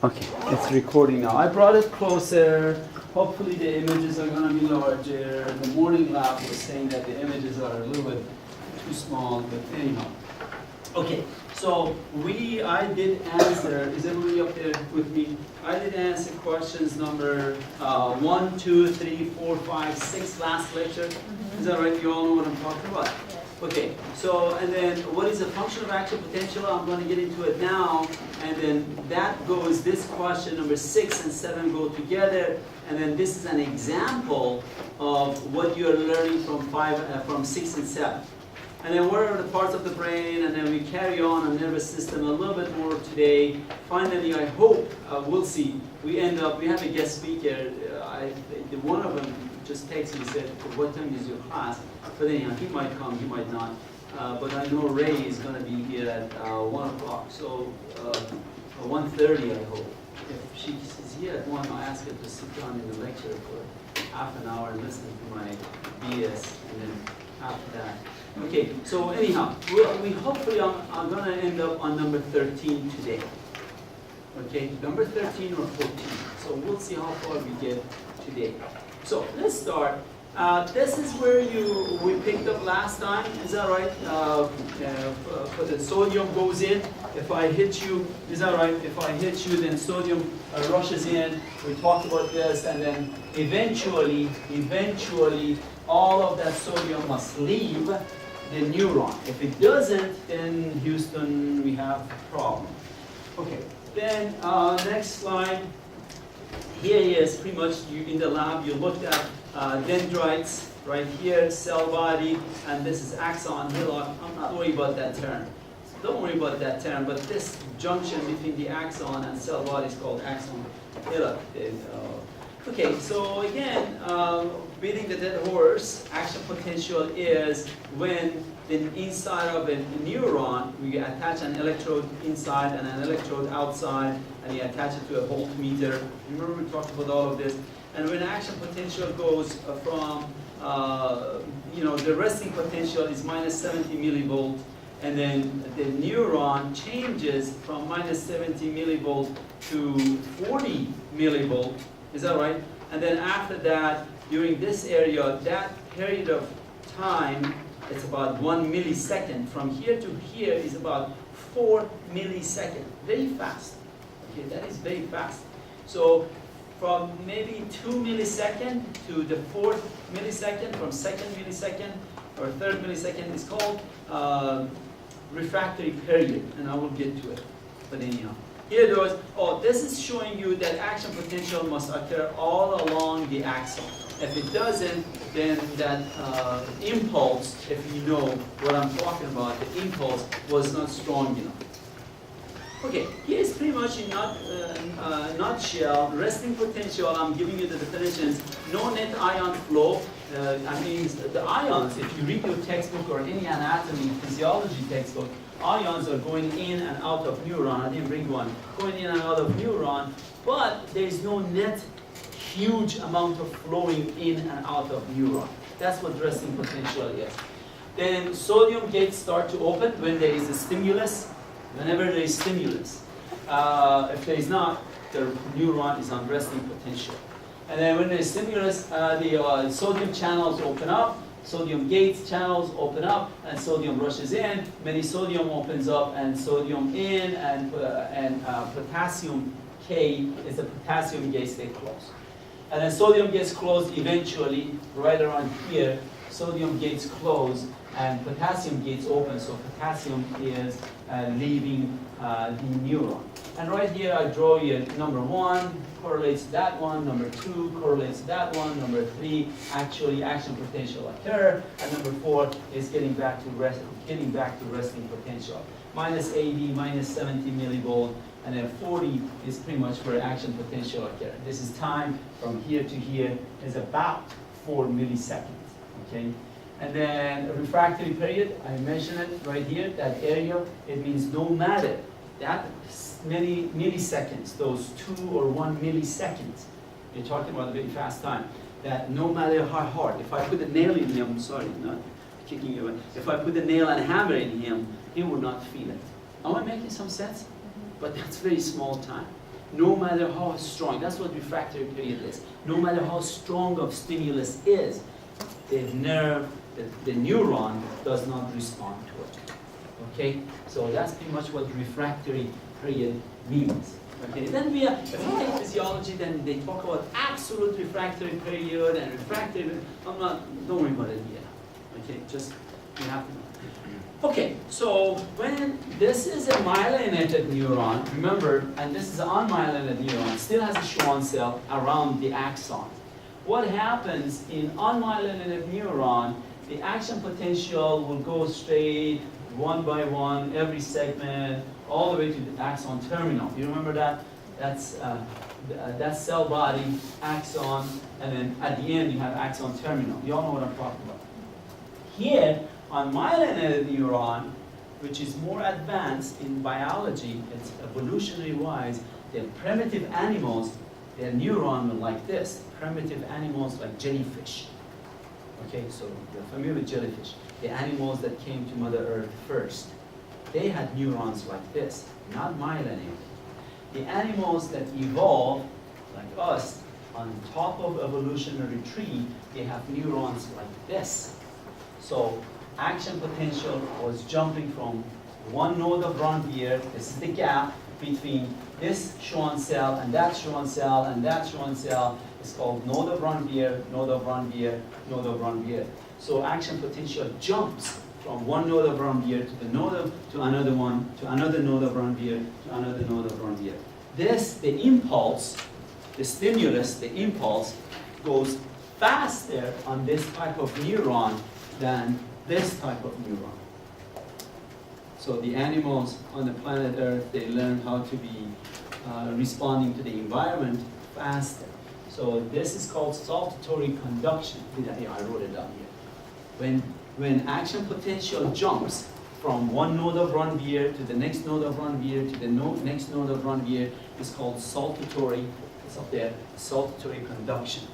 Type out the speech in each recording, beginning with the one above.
Okay, it's recording now. I brought it closer. Hopefully the images are going to be larger. The morning lab was saying that the images are a little bit too small, but anyhow. Okay, so I did answer, is everybody up there with me? I did answer questions number 1, 2, 3, 4, 5, 6 last lecture. Is that right? You all know what I'm talking about? Okay, so, and then what is the function of action potential? I'm going to get into it now. And then that goes, this question, number 6 and 7 go together. And then this is an example of what you're learning from 6 and 7. And then what are the parts of the brain? And then we carry on nervous system a little bit more today. Finally, I hope, we'll see, we have a guest speaker. One of them just texted me and said, what time is your class? But anyhow, he might come, he might not. But I know Ray is going to be here at 1 o'clock, so 1:30 I hope. If she is here at 1, I'll ask her to sit down in the lecture for half an hour and listen to my BS, and then after that. Okay, so anyhow, we hopefully I'm going to end up on number 13 today. Okay, number 13 or 14. So we'll see how far we get today. So let's start. This is where we picked up last time. Is that right? For the sodium goes in. If I hit you, is that right? If I hit you, then sodium rushes in. We talked about this, and then eventually, all of that sodium must leave the neuron. If it doesn't, then Houston, we have a problem. Okay. Then next slide. Here is pretty much in the lab. You looked at dendrites right here, cell body, and this is axon hillock. I'm not worried about that term. Don't worry about that term, but this junction between the axon and cell body is called axon hillock. Okay, so again, beating the dead horse, action potential is when inside of a neuron, we attach an electrode inside and an electrode outside, and you attach it to a voltmeter. Remember we talked about all of this. And when action potential goes from, the resting potential is minus 70 millivolt, and then the neuron changes from minus 70 millivolt to 40 millivolt. Is that right? And then after that, during this area, that period of time, it's about 1 millisecond. From here to here is about 4 milliseconds. Very fast. Okay, that is very fast. So from maybe 2 milliseconds to the 4th millisecond, from 2nd millisecond or 3rd millisecond is called refractory period, and I will get to it. But anyhow, here goes. Oh, this is showing you that action potential must occur all along the axon. If it doesn't, then that impulse, if you know what I'm talking about, the impulse was not strong enough. Okay, here's pretty much in a nutshell, resting potential. I'm giving you the definitions. No net ion flow. I mean, the ions, if you read your textbook or any anatomy, physiology textbook, ions are going in and out of neuron. I didn't bring one. Going in and out of neuron, but there's no net huge amount of flowing in and out of neuron. That's what resting potential is. Then sodium gates start to open when there is a stimulus. Whenever there is stimulus. If there is not, the neuron is on resting potential. And then when there is stimulus, the sodium channels open up, sodium gates channels open up, and sodium rushes in. Many sodium opens up, and sodium in, and potassium K is the potassium gates they close. And then sodium gets closed eventually, right around here. Sodium gates close, and potassium gates open, so potassium is leaving the neuron. And right here I draw you number 1 correlates to that one, number 2 correlates to that one, number 3 actually action potential occur, and number 4 is getting back to resting potential. Minus 80, minus 70 millivolt, and then 40 is pretty much where action potential occur. This is time from here to here is about 4 milliseconds. Okay. And then refractory period, I mentioned it right here, that area, it means no matter that many milliseconds, those 2 or 1 milliseconds, you're talking about a very fast time, that no matter how hard, if I put a nail in him, sorry, not kicking you away, if I put a nail and hammer in him, he would not feel it. Am I making some sense? But that's very small time. no matter how strong, that's what refractory period is, no matter how strong of stimulus is, the nerve, the neuron does not respond to it. Okay? So that's pretty much what refractory period means. Okay, then if you take physiology, then they talk about absolute refractory period and refractory. Don't worry about it yet. Okay, just you have to know. Okay, so when this is a myelinated neuron, remember, and this is an unmyelinated neuron, still has a Schwann cell around the axon. What happens in unmyelinated neuron, the action potential will go straight one by one, every segment, all the way to the axon terminal. You remember that? That's that cell body, axon, and then at the end you have axon terminal. You all know what I'm talking about. Here, on myelinated neuron, which is more advanced in biology, it's evolutionary-wise, the primitive animals, their neuron were like this. Primitive animals like jellyfish. Okay, so you're familiar with jellyfish. The animals that came to Mother Earth first. They had neurons like this, not myelinated. The animals that evolved, like us, on top of evolutionary tree, they have neurons like this. So action potential was jumping from one node of Ranvier, this is the gap between this Schwann cell and that Schwann cell and that Schwann cell. It's called node of Ranvier, node of Ranvier, node of Ranvier. So action potential jumps from one node of Ranvier to the node of, to another one, to another node of Ranvier, to another node of Ranvier. This, the impulse, the stimulus, the impulse, goes faster on this type of neuron than this type of neuron. So the animals on the planet Earth, they learn how to be responding to the environment faster. So this is called saltatory conduction. Yeah, I wrote it down here. When action potential jumps from one node of Ranvier to the next node of Ranvier to the next node of Ranvier, is called saltatory, it's up there, saltatory conduction.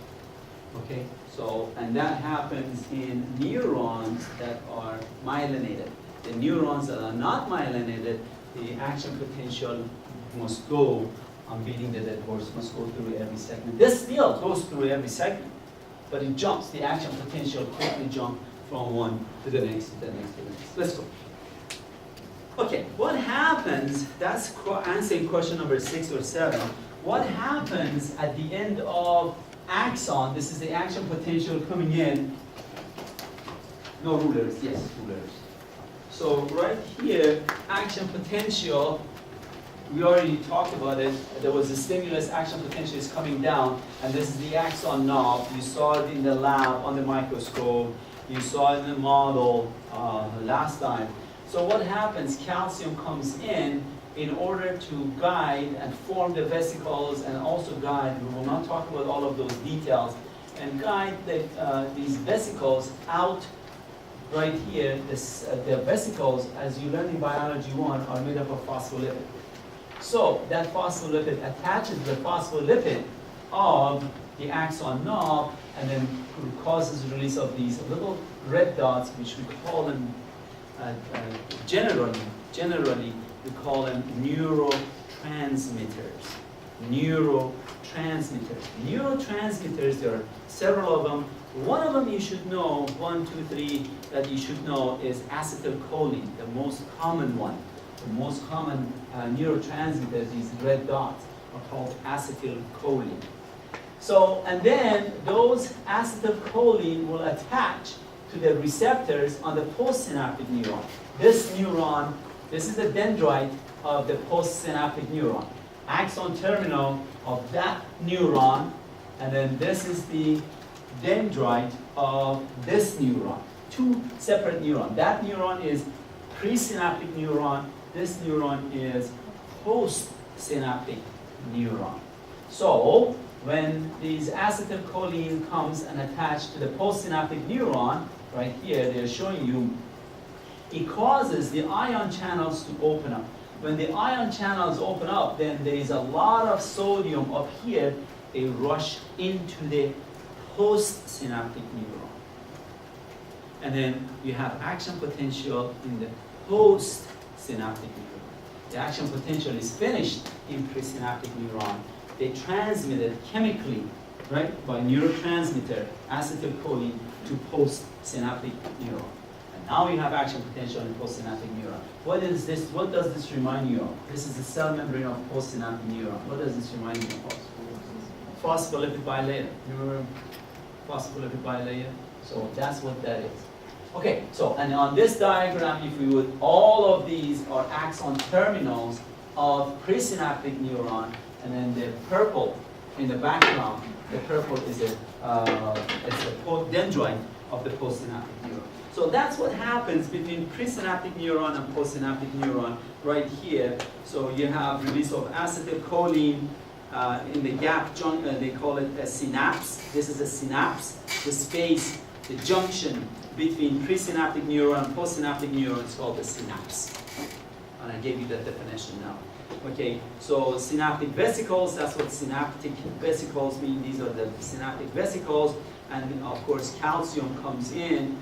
Okay, so, and that happens in neurons that are myelinated. The neurons that are not myelinated, the action potential must go, I'm beating the dead horse, must go through every segment. This still goes through every segment, but it jumps, the action potential quickly jumps from one to the next, to the next, to the next. Let's go. Okay, what happens, that's answering question number 6 or 7. What happens at the end of axon, this is the action potential coming in, no rulers, yes, rulers. So right here, action potential, we already talked about it, there was a stimulus, action potential is coming down, and this is the axon knob. You saw it in the lab on the microscope, you saw it in the model last time. So what happens, calcium comes in order to guide and form the vesicles and also guide, we will not talk about all of those details, and guide these vesicles out right here. The vesicles, as you learn in biology 1, are made up of phospholipid. So that phospholipid attaches the phospholipid of the axon knob and then causes the release of these little red dots, which we call them generally we call them neurotransmitters. Neurotransmitters, there are several of them. One of them you should know, 1, 2, 3, that you should know is acetylcholine, the most common one. The most common neurotransmitter, these red dots, are called acetylcholine. So, and then those acetylcholine will attach to the receptors on the postsynaptic neuron. This neuron, this is the dendrite of the postsynaptic neuron. Axon terminal of that neuron, and then this is the dendrite of this neuron. Two separate neurons. That neuron is presynaptic neuron. This neuron is postsynaptic neuron. So, when these acetylcholine comes and attached to the postsynaptic neuron, right here, they're showing you, it causes the ion channels to open up. When the ion channels open up, then there is a lot of sodium up here. They rush into the postsynaptic neuron. And then you have action potential in the postsynaptic neuron. the action potential is finished in presynaptic neuron, they transmit it chemically, right, by neurotransmitter, acetylcholine, to postsynaptic neuron. And now you have action potential in postsynaptic neuron. What is this? What does this remind you of? This is the cell membrane of postsynaptic neuron. What does this remind you of? Phospholipid bilayer. You remember phospholipid bilayer? So that's what that is. Okay, so, and on this diagram, if we would, all of these are axon terminals of presynaptic neuron, and then the purple in the background, the purple is a dendrite of the postsynaptic neuron. So that's what happens between presynaptic neuron and postsynaptic neuron right here. So you have release of acetylcholine in the gap junction, they call it a synapse. This is a synapse, the space, the junction between presynaptic neuron and postsynaptic neuron is called the synapse. And I gave you that definition now. Okay, so synaptic vesicles, that's what synaptic vesicles mean. These are the synaptic vesicles. And of course, calcium comes in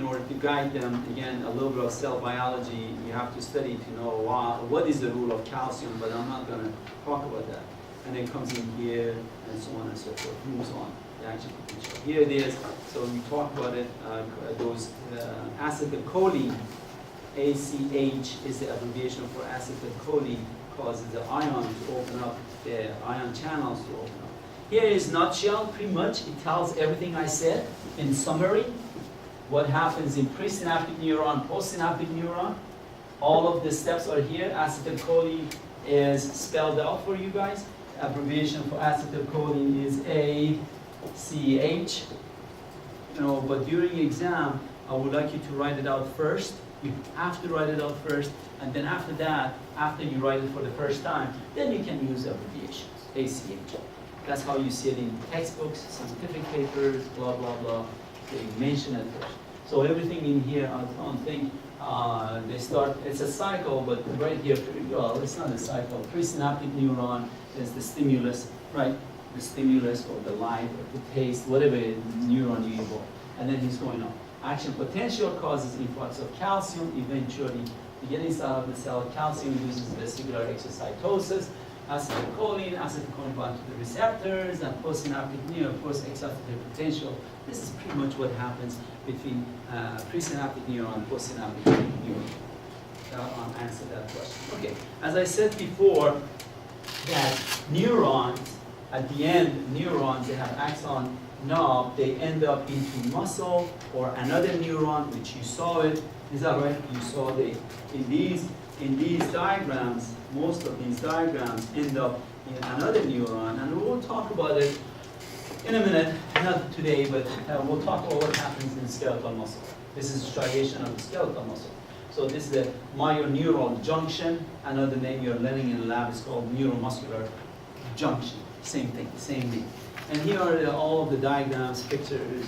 order to guide them. Again, a little bit of cell biology you have to study to know what is the role of calcium, but I'm not going to talk about that. And it comes in here, and so on and so forth, moves on. The action potential. Here it is. So we talk about it. Those acetylcholine, ACH is the abbreviation for acetylcholine, causes the ion to open up, the ion channels to open up. Here is nutshell. Pretty much, it tells everything I said in summary. What happens in presynaptic neuron, postsynaptic neuron. All of the steps are here. Acetylcholine is spelled out for you guys. Abbreviation for acetylcholine is ACH. But during exam, I would like you to write it out first. You have to write it out first, and then after that, after you write it for the first time, then you can use abbreviations, ACH. That's how you see it in textbooks, scientific papers, blah, blah, blah. They mention it first. So everything in here, I don't think they start, it's a cycle, but right here, well, it's not a cycle. Presynaptic neuron is the stimulus, right? The stimulus or the light or the taste, whatever neuron you evoke. And then he's going on. Action potential causes influx of calcium. Eventually, to get inside of the cell, calcium induces vesicular exocytosis. Acetylcholine binds to the receptors, and postsynaptic neuron, post-excitatory potential. This is pretty much what happens between presynaptic neuron and postsynaptic neuron. I'll answer that question. Okay, as I said before, that neurons, at the end, neurons, they have axon knob, they end up into muscle or another neuron, which you saw it. Is that right? You saw in these diagrams, most of these diagrams end up in another neuron, and we'll talk about it in a minute, not today, but we'll talk about what happens in skeletal muscle. This is striation of the skeletal muscle. So this is the myoneural junction. Another name you're learning in the lab is called neuromuscular junction. Same thing, same name. And here are all of the diagrams, pictures,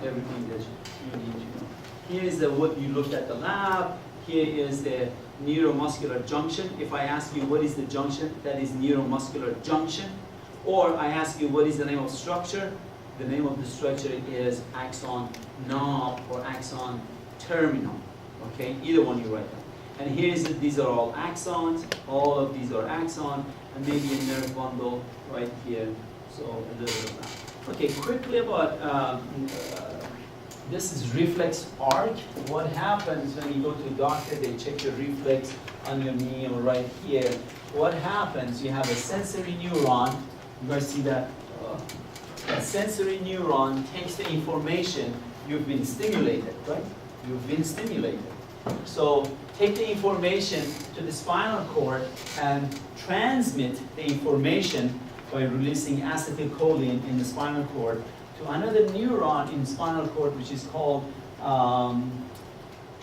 everything that you need to know. Here is what you looked at the lab. Here is the neuromuscular junction. If I ask you what is the junction, that is neuromuscular junction. Or I ask you what is the name of structure, the name of the structure is axon knob or axon terminal. Okay, either one you write down. And these are all axons. All of these are axon, and maybe a nerve bundle right here. So a little bit of that. Okay, quickly about this is reflex arc. What happens when you go to a doctor, they check your reflex on your knee or right here. What happens? You have a sensory neuron. You guys see that? A sensory neuron takes the information. You've been stimulated, right? You've been stimulated. So take the information to the spinal cord and transmit the information by releasing acetylcholine in the spinal cord to another neuron in spinal cord, which is called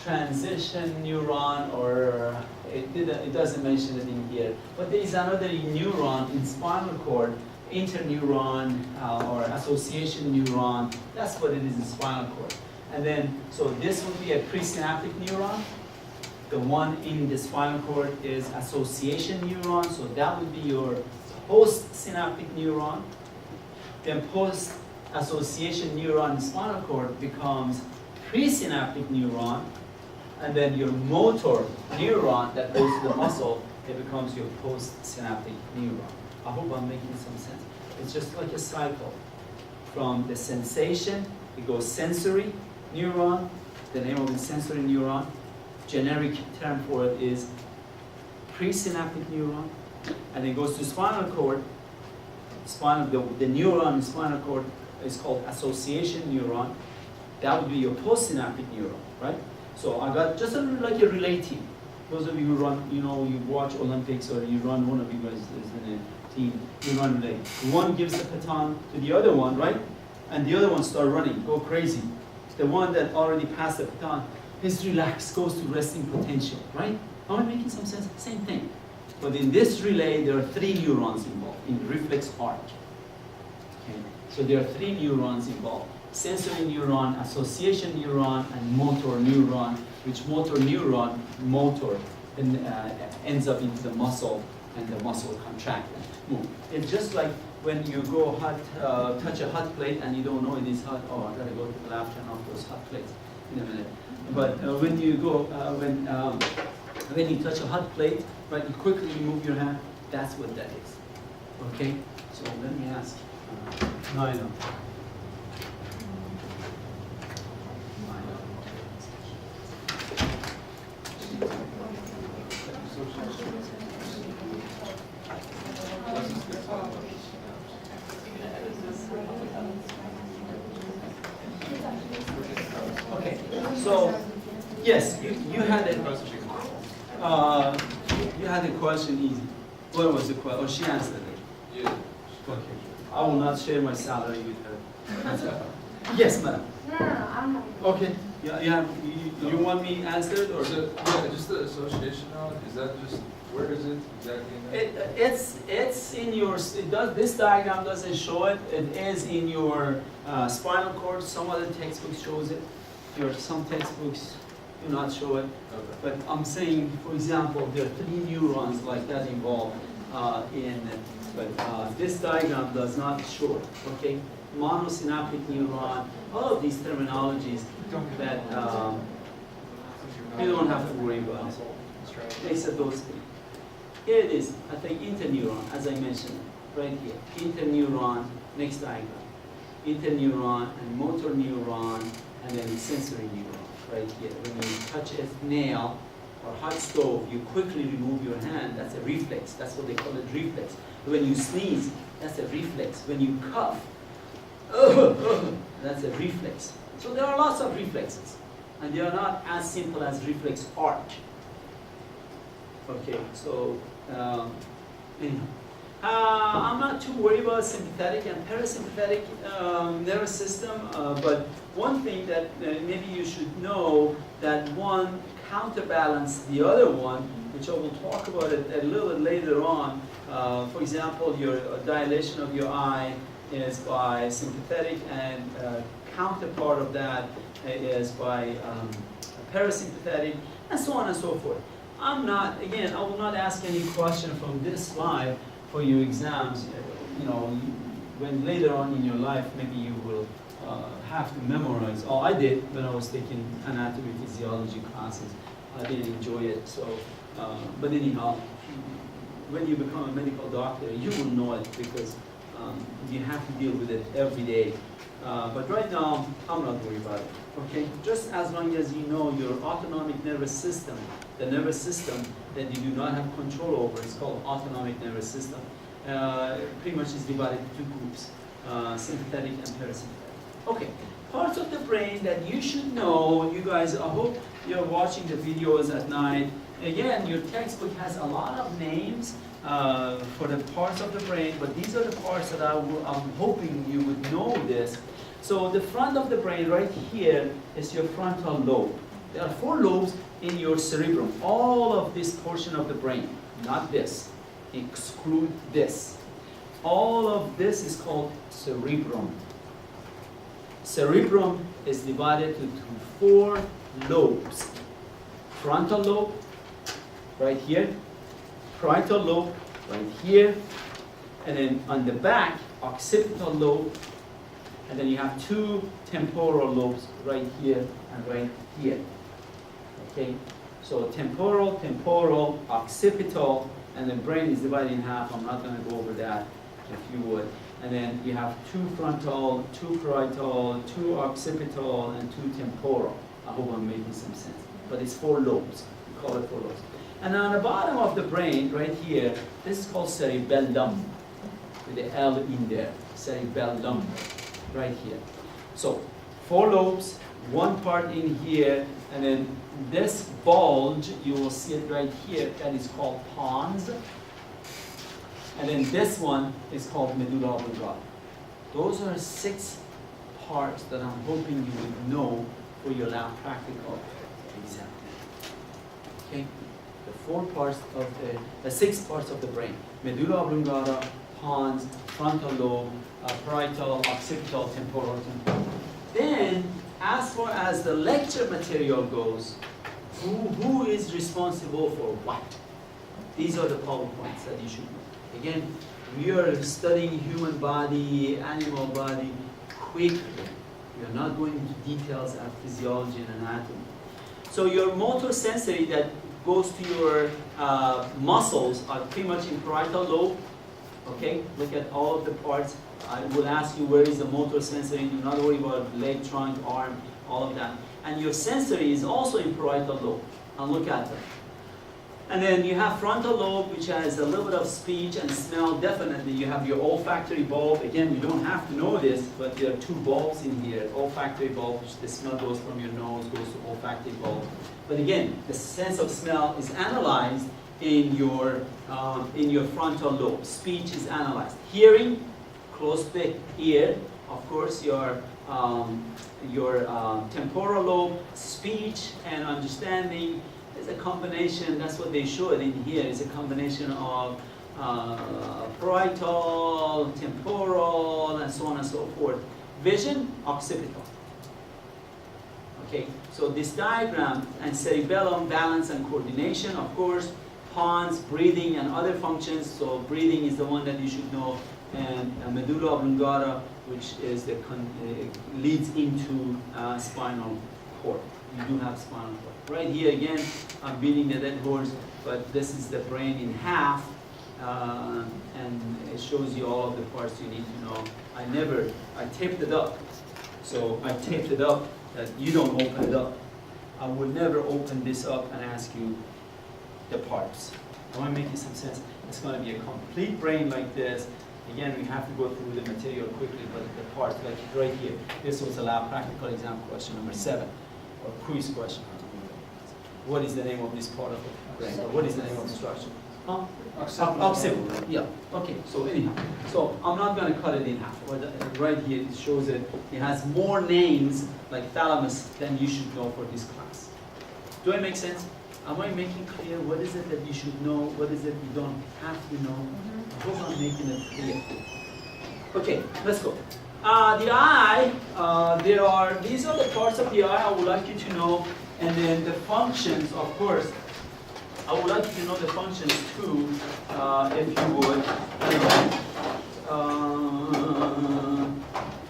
transition neuron, or it doesn't mention it in here. But there is another neuron in spinal cord, interneuron or association neuron. That's what it is in spinal cord. And then, so this would be a presynaptic neuron. The one in the spinal cord is association neuron, so that would be your postsynaptic neuron. Then post-association neuron in spinal cord becomes presynaptic neuron. And then your motor neuron that goes to the muscle, it becomes your postsynaptic neuron. I hope I'm making some sense. It's just like a cycle. From the sensation, it goes sensory neuron, the name of the sensory neuron. Generic term for it is presynaptic neuron. And it goes to spinal cord. The neuron in spinal cord is called association neuron. That would be your postsynaptic neuron, right? So I got just a little like a relay team. Those of you who run, you watch Olympics or you run, one of you guys is in a team, you run relay. One gives the baton to the other one, right? And the other one start running, go crazy. The one that already passed the baton is relaxed, goes to resting potential, right? Am I making some sense? Same thing. But in this relay, there are 3 neurons involved in reflex arc. Okay. So there are 3 neurons involved. Sensory neuron, association neuron, and motor neuron, which motor neuron, ends up into the muscle, and the muscle contracts and move. It's just like when you go touch a hot plate and you don't know it is hot. Oh, I gotta go to the lab, turn off those hot plates in a minute. But when you go, when you touch a hot plate, right, you quickly remove your hand. That's what that is. Okay. So let me ask. Naina. Okay, so yes, you had a question easy. What was the question? Oh, she answered it. Yeah. Okay. I will not share my salary with her. Yes, madam. No, I'm not. Okay. You want me answered or? So, yeah, just the association now, is that just, where is it exactly in there? It's in your, this diagram doesn't show it. It is in your spinal cord. Some other textbooks shows it. Some textbooks do not show it. Okay. But I'm saying, for example, there are 3 neurons like that involved but this diagram does not show it. Okay, monosynaptic neuron. All of these terminologies that you don't have to worry about. Except those 3. Here it is. I think interneuron, as I mentioned, right here. Interneuron. Next diagram. Interneuron and motor neuron, and then sensory neuron, right here. When you touch a nail or hot stove, you quickly remove your hand. That's a reflex. That's what they call it, reflex. When you sneeze, that's a reflex. When you cough, that's a reflex. So there are lots of reflexes, and they are not as simple as reflex arc. Okay, so anyhow. I'm not too worried about sympathetic and parasympathetic nervous system, but one thing that maybe you should know, that one counterbalance the other one, which I will talk about it a little bit later on. For example, your dilation of your eye is by sympathetic, and counterpart of that is by parasympathetic, and so on and so forth. I will not ask any question from this slide for your exams. When later on in your life, maybe you will have to memorize. Oh, I did when I was taking anatomy, physiology classes. I didn't enjoy it. So, but anyhow, when you become a medical doctor, you will know it because you have to deal with it every day. But right now, I'm not worried about it. Okay, just as long as you know your autonomic nervous system, the nervous system that you do not have control over, is called autonomic nervous system. Pretty much is divided into 2 groups, sympathetic and parasympathetic. Okay, parts of the brain that you should know. You guys, I hope you're watching the videos at night. Again, your textbook has a lot of names for the parts of the brain, but these are the parts that I'm hoping you would know this. So the front of the brain right here is your frontal lobe. There are 4 lobes in your cerebrum. All of this portion of the brain, not this. Exclude this. All of this is called cerebrum. Cerebrum is divided into 4 lobes. Frontal lobe, right here. Parietal lobe, right here. And then on the back, occipital lobe. And then you have 2 temporal lobes right here and right here. Okay, so temporal, temporal, occipital, and then brain is divided in half. I'm not going to go over that, if you would. And then you have 2 frontal, 2 parietal, 2 occipital, and 2 temporal. I hope I'm making some sense. But it's 4 lobes. We call it 4 lobes. And on the bottom of the brain, right here, this is called cerebellum, with the L in there. Cerebellum, right here. So 4 lobes, 1 part in here, and then this bulge, you will see it right here, that is called pons. And then this one is called medulla oblongata. Those are 6 parts that I'm hoping you would know for your lab practical exam. Okay? The 4 parts of the 6 parts of the brain. Medulla oblongata, pons, frontal lobe, parietal, occipital, temporal. Then, as far as the lecture material goes, who is responsible for what? These are the PowerPoints that you should know. Again, we are studying human body, animal body quickly. We are not going into details of physiology and anatomy. So your motor sensory that goes to your muscles are pretty much in parietal lobe. Okay, look at all of the parts. I will ask you where is the motor sensory. Do not worry about leg, trunk, arm, all of that. And your sensory is also in parietal lobe. And look at them. And then you have frontal lobe, which has a little bit of speech and smell. Definitely, you have your olfactory bulb. Again, you don't have to know this, but there are 2 bulbs in here. Olfactory bulb, which the smell goes from your nose, goes to olfactory bulb. But again, the sense of smell is analyzed in your frontal lobe. Speech is analyzed. Hearing, close to the ear. Of course, your temporal lobe. Speech and understanding is a combination. That's what they showed in here. Is a combination of parietal, temporal, and so on and so forth. Vision, occipital. Okay, so this diagram and cerebellum, balance and coordination, of course, pons, breathing and other functions. So breathing is the one that you should know, and medulla oblongata, which is the leads into spinal cord. You do have spinal cord. Right here again, I'm beating the dead horse, but this is the brain in half, and it shows you all of the parts you need to know. I taped it up. So I taped it up that you don't open it up. I would never open this up and ask you the parts. I want to make you some sense. It's going to be a complete brain like this. Again, we have to go through the material quickly, but the parts, like right here, this was a lab practical exam question number 7, or quiz question. What is the name of this part of the brain? Or what is the name of the structure? Huh? Occipital. Yeah. Okay. So anyhow, so I'm not going to cut it in half. But right here it shows it. It has more names like thalamus than you should know for this class. Do I make sense? Am I making clear what is it that you should know? What is it you don't have to know? I hope I'm making it clear. Okay, let's go. The eye, these are the parts of the eye I would like you to know, and then the functions, of course. I would like you to know the functions too, if you would.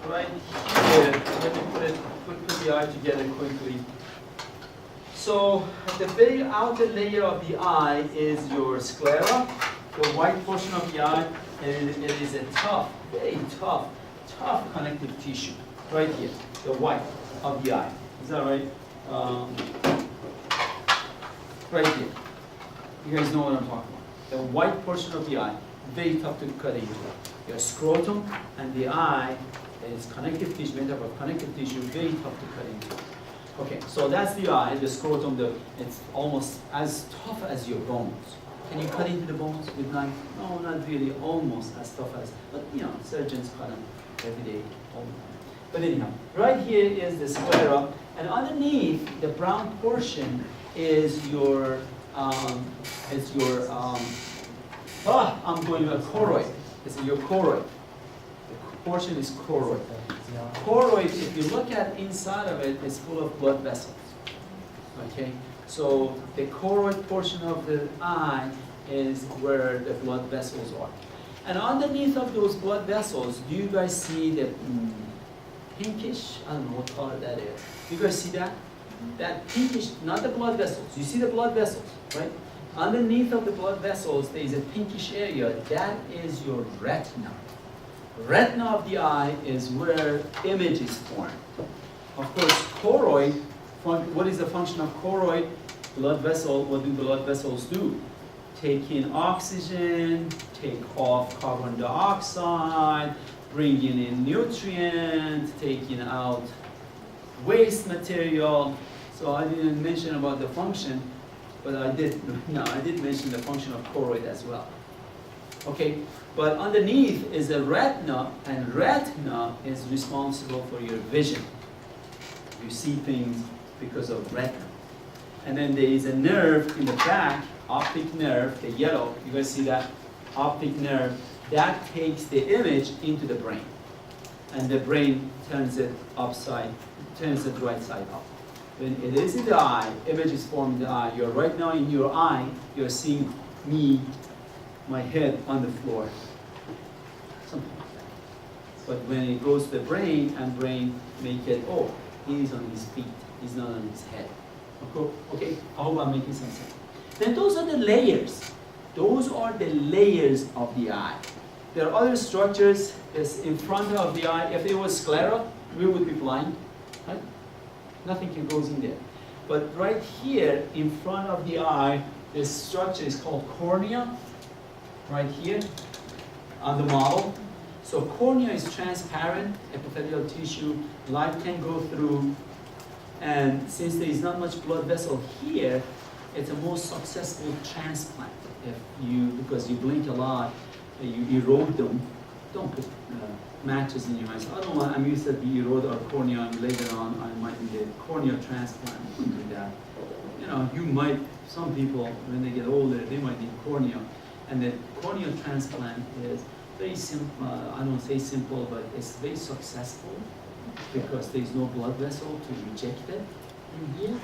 Right here, let me put the eye together quickly. So the very outer layer of the eye is your sclera, the white portion of the eye, and it is a tough, very tough connective tissue, right here, the white of the eye. Is that right? Right here. You guys know what I'm talking about. The white portion of the eye, very tough to cut into. Your scrotum and the eye is connective tissue, made up of connective tissue, very tough to cut into. Okay, so that's the eye, the scrotum, it's almost as tough as your bones. Can you cut into the bones with knife? No, not really, almost as tough as, but you know, surgeons cut them every day, all the time. But anyhow, right here is the sclera, and underneath the brown portion is your, I'm going to a choroid. This is your choroid. The portion is choroid. Choroid, if you look at inside of it, is full of blood vessels. Okay, so the choroid portion of the eye is where the blood vessels are. And underneath of those blood vessels, do you guys see the pinkish? I don't know what color that is. Do you guys see that? that pinkish, not the blood vessels. You see the blood vessels, right? Underneath of the blood vessels, there is a pinkish area. That is your retina. Retina of the eye is where image is formed. Of course, choroid, what is the function of choroid? Blood vessel, what do blood vessels do? Take in oxygen, take off carbon dioxide, bringing in nutrients, taking out waste material. So I didn't mention about the function, but I did mention the function of choroid as well. Okay, but underneath is a retina, and retina is responsible for your vision. You see things because of retina. And then there is a nerve in the back, optic nerve, the yellow, you guys see that? Optic nerve, that takes the image into the brain. And the brain turns it right side up. When it is in the eye, image is formed in the eye. You're right now in your eye, you're seeing me, my head on the floor. Something like that. But when it goes to the brain, and brain make it, oh, he's on his feet, he's not on his head. Okay, I hope I'm making some sense. Then those are the layers. Those are the layers of the eye. There are other structures that's in front of the eye. If it was sclera, we would be blind. Right? Nothing can go in there. But right here in front of the eye, this structure is called cornea. Right here on the model. So cornea is transparent, epithelial tissue, light can go through. And since there is not much blood vessel here, it's a most successful transplant. Because you blink a lot, you erode them. Don't put matches in your eyes. I don't want, I'm used to be erode our cornea, and later on I might need a cornea transplant. You can do that. You know, you might, some people, when they get older, they might need cornea. And the corneal transplant is very simple, I don't say simple, but it's very successful because there's no blood vessel to reject it in here.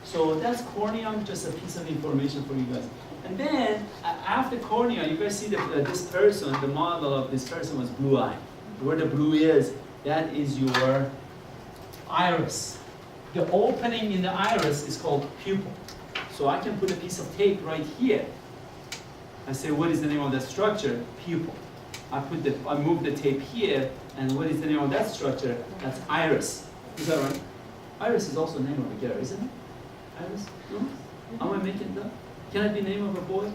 So that's cornea, just a piece of information for you guys. And then after cornea, you guys see that this person, the model of this person was blue eye. Where the blue is, that is your iris. The opening in the iris is called pupil. So I can put a piece of tape right here. I say, what is the name of that structure? Pupil. I move the tape here, and what is the name of that structure? That's iris. Is that right? Iris is also the name of a girl, isn't it? Iris? No? Am I making that? Can it be the name of a boy?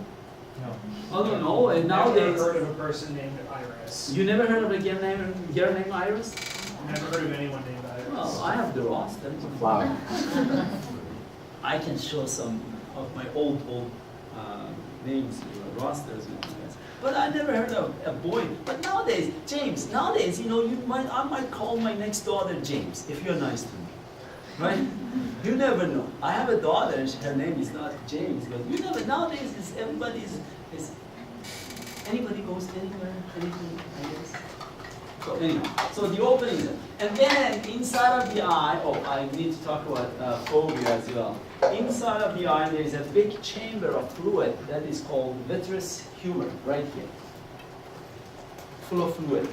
No. I don't know. And nowadays, Never heard of a person named Iris. you never heard of a girl named Iris? Never heard of anyone named Iris. Well, I have the roster. Flower. I can show some of my old names, rosters. But I never heard of a boy. But nowadays, James, you know, I might call my next daughter James, if you're nice to me. Right? You never know. I have a daughter, her name is not James, but you never, nowadays, anybody goes anywhere, anything, I guess. So anyway, so the opening is, and then inside of the eye, I need to talk about phobia as well. Inside of the eye, there is a big chamber of fluid that is called vitreous humor, right here. Full of fluid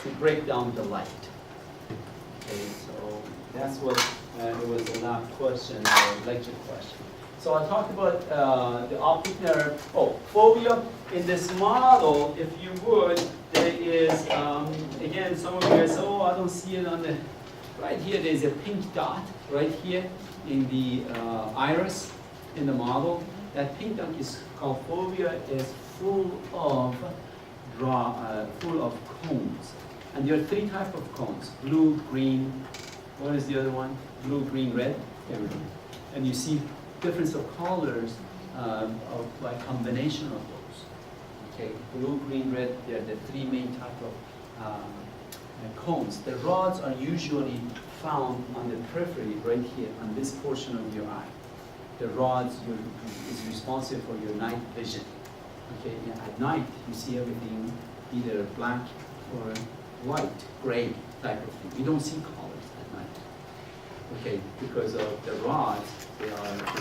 to break down the light. Okay, so that's what it was the last question, lecture question. So I talked about the optic nerve. Phobia. In this model, if you would, there is, again, some of you guys say, I don't see it on the, right here, there's a pink dot right here in the iris in the model. That pink dot is called phobia, is full of cones. And there are three types of cones, blue, green, what is the other one? Blue, green, red, everything. And you see difference of colors by combination of those. Okay, blue, green, red, they're the three main type of cones. The rods are usually found on the periphery right here, on this portion of your eye. The rods is responsible for your night vision. Okay, at night you see everything either black or white, gray type of thing. You don't see colors at night. Okay, because of the rods, they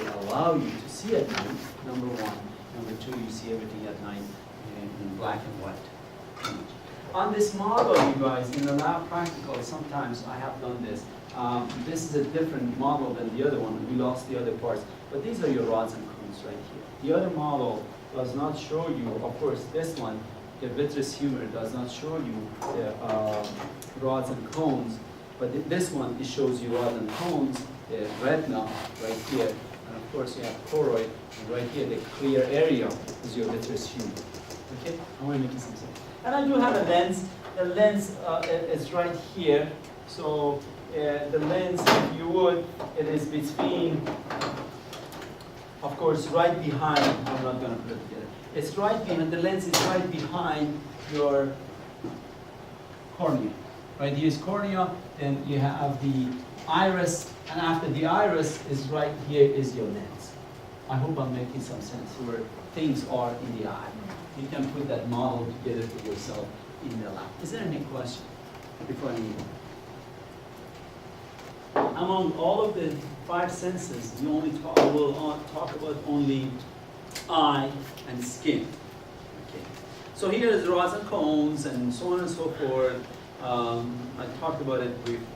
allow you to see at night, number one. Number two, you see everything at night in black and white. On this model, you guys, in the lab practical, sometimes I have done this. This is a different model than the other one. We lost the other parts. But these are your rods and cones right here. The other model does not show you, of course, this one, the vitreous humor does not show you the rods and cones. But this one, it shows you rods and cones, the retina right here. And of course, you have choroid. And right here, the clear area is your vitreous humor. Okay? I want to make it some sense. And I do have a lens. The lens is right here. So the lens, if you would, it is between, of course, right behind. I'm not going to put it together. It's right behind. The lens is right behind your cornea. Right here is cornea. Then you have the iris, and after the iris is right here is your lens. I hope I'm making some sense where things are in the eye. You can put that model together for yourself in the lab. Is there any question before I move on? Among all of the 5 senses, we only will talk about only eye and skin. Okay. So here is rods and cones and so on and so forth. I talked about it briefly.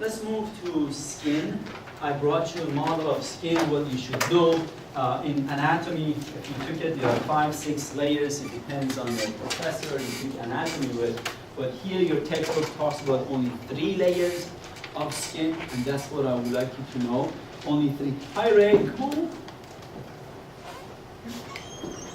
Let's move to skin. I brought you a model of skin, what you should know. In anatomy, if you took it, there are 5, 6 layers. It depends on the professor you took anatomy with. But here your textbook talks about only 3 layers of skin, and that's what I would like you to know. Only 3. Hi Ray, come on.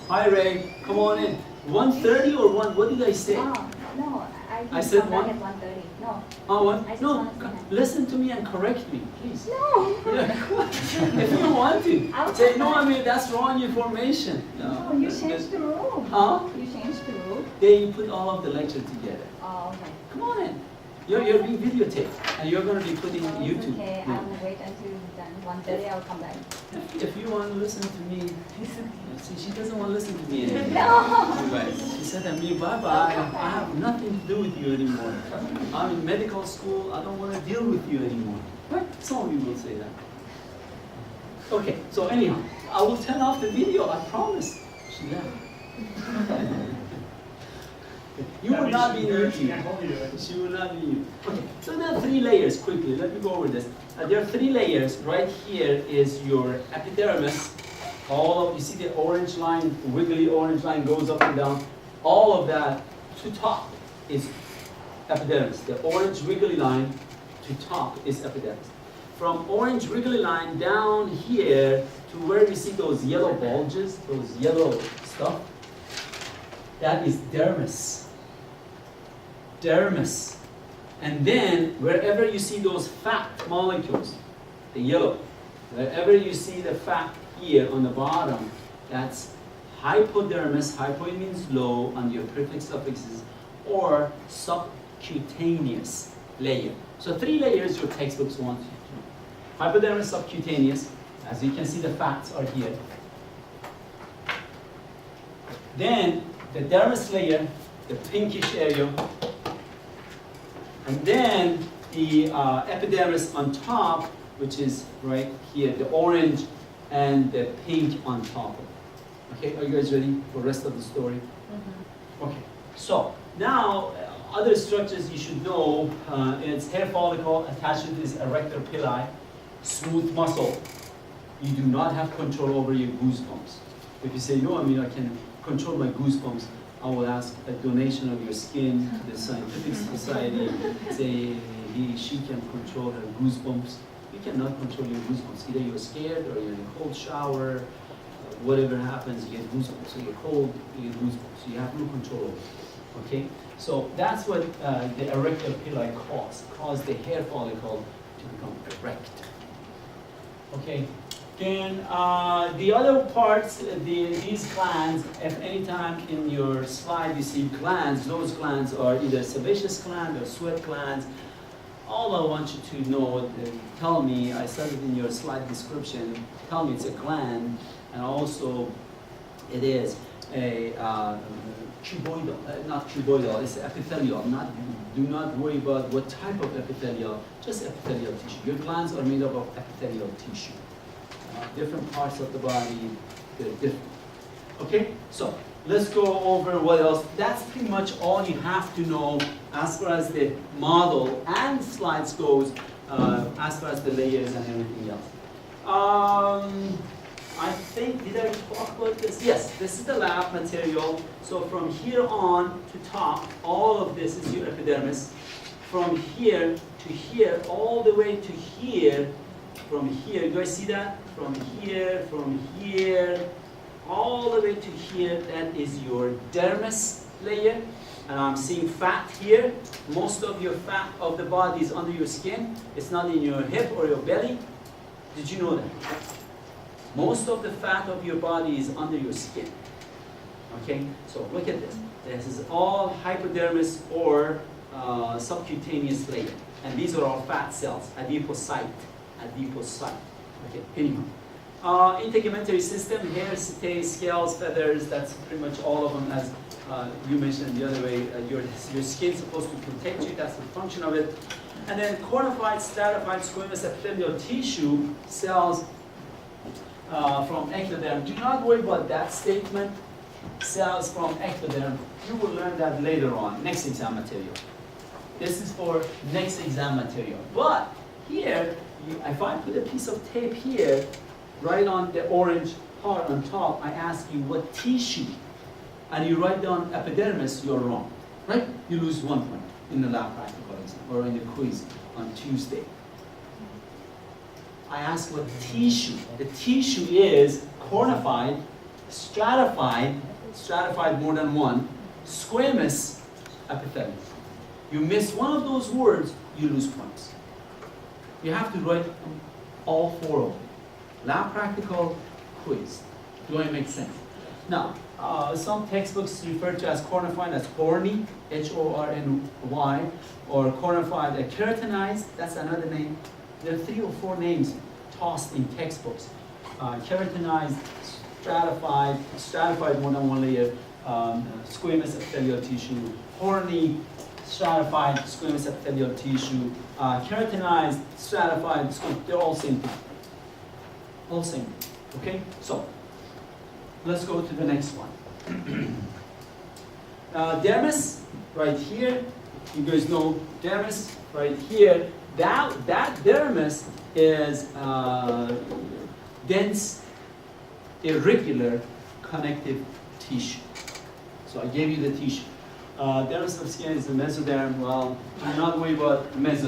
Hi Ray, come on in. 1:30 or 1? What did I say? No, I said come 1? back at 1:30. No. Oh, 1? I just No, wanna say that. listen to me and correct me, please. No. Yeah. If you want to. I'll Say, come no, back. I mean, that's wrong information. No, you changed the rule. Huh? You changed the rule. Then you put all of the lecture together. Oh, okay. Come on in. You're being videotaped, and you're going to be putting Oh, it's YouTube. okay. Yeah. I'll wait until then. 1:30, I'll come back. If you want to listen to me, see, she doesn't want to listen to me anymore. No. You guys. She said, Amir, bye-bye. I have nothing to do with you anymore. I'm in medical school. I don't want to deal with you anymore. Right? Some of you will say that. Okay, so anyhow, I will turn off the video, I promise. She left. You will not be new to She you. can't hold you to it. She will not be new. Okay, so there are 3 layers, quickly. Let me go over this. There are 3 layers. Right here is your epidermis. You see the orange line, wiggly orange line goes up and down. All of that to top is epidermis. The orange wiggly line to top is epidermis. From orange wiggly line down here to where you see those yellow bulges, those yellow stuff, that is dermis. Dermis. And then wherever you see those fat molecules, the yellow, wherever you see the fat here on the bottom, that's hypodermis. Hypo means low on your prefix suffixes, or subcutaneous layer. So 3 layers your textbooks want you to know. Hypodermis, subcutaneous. As you can see, the fats are here. Then the dermis layer, the pinkish area, and then the epidermis on top, which is right here, the orange and the pink on top of it. Okay, are you guys ready for the rest of the story? Mm-hmm. Okay, so now other structures you should know. It's hair follicle attached to this erector pili, smooth muscle. You do not have control over your goosebumps. If you say, no, I mean, I can control my goosebumps, I will ask a donation of your skin to the scientific society. Say she can control her goosebumps. You cannot control your goosebumps. Either you're scared or you're in a cold shower. Whatever happens, you get goosebumps. So you're cold, you get goosebumps. So you have no control over it. Okay? So that's what the erector pili cause the hair follicle to become erect. Okay? Then the other parts, these glands, if any time in your slide you see glands, those glands are either sebaceous gland or sweat glands. All I want you to know, tell me, I said it in your slide description, tell me it's a gland, and also it is a cuboidal, not cuboidal, it's epithelial. Do not worry about what type of epithelial, just epithelial tissue. Your glands are made up of epithelial tissue. Different parts of the body, they're different. Okay, so let's go over what else. That's pretty much all you have to know as far as the model and slides goes, as far as the layers and everything else. I think, did I talk about this? Yes, this is the lab material. So from here on to top, all of this is your epidermis. From here to here, all the way to here, from here, you guys see that? From here, all the way to here, that is your dermis layer. And I'm seeing fat here. Most of your fat of the body is under your skin. It's not in your hip or your belly. Did you know that? Most of the fat of your body is under your skin. Okay, so look at this. This is all hypodermis or subcutaneous layer. And these are all fat cells, adipocyte. Okay, anyhow. Integumentary system, hair, setae, scales, feathers, that's pretty much all of them, as you mentioned the other way. Your skin's supposed to protect you, that's the function of it. And then cornified, stratified, squamous epithelial tissue cells from ectoderm. Do not worry about that statement. Cells from ectoderm. You will learn that later on, next exam material. This is for next exam material. But here, if I put a piece of tape here, right on the orange part on top, I ask you what tissue, and you write down epidermis, you're wrong. Right? You lose 1 point in the lab practical exam or in the quiz on Tuesday. I ask what tissue. The tissue is cornified, stratified more than one, squamous epithelium. You miss one of those words, you lose points. You have to write all 4 of them. Lab practical, quiz. Do I make sense? Now, some textbooks refer to as cornified as horny, H-O-R-N-Y, or cornified keratinized, that's another name. There are 3 or 4 names tossed in textbooks. Keratinized, stratified more than one layer, squamous epithelial tissue, horny, stratified squamous epithelial tissue, keratinized, stratified, they're all same thing. All same. Okay? So, let's go to the next one. Dermis, right here. You guys know dermis, right here. That dermis is dense, irregular connective tissue. So I gave you the tissue. Dermis of skin is the mesoderm. Well, do not worry about mesoderm.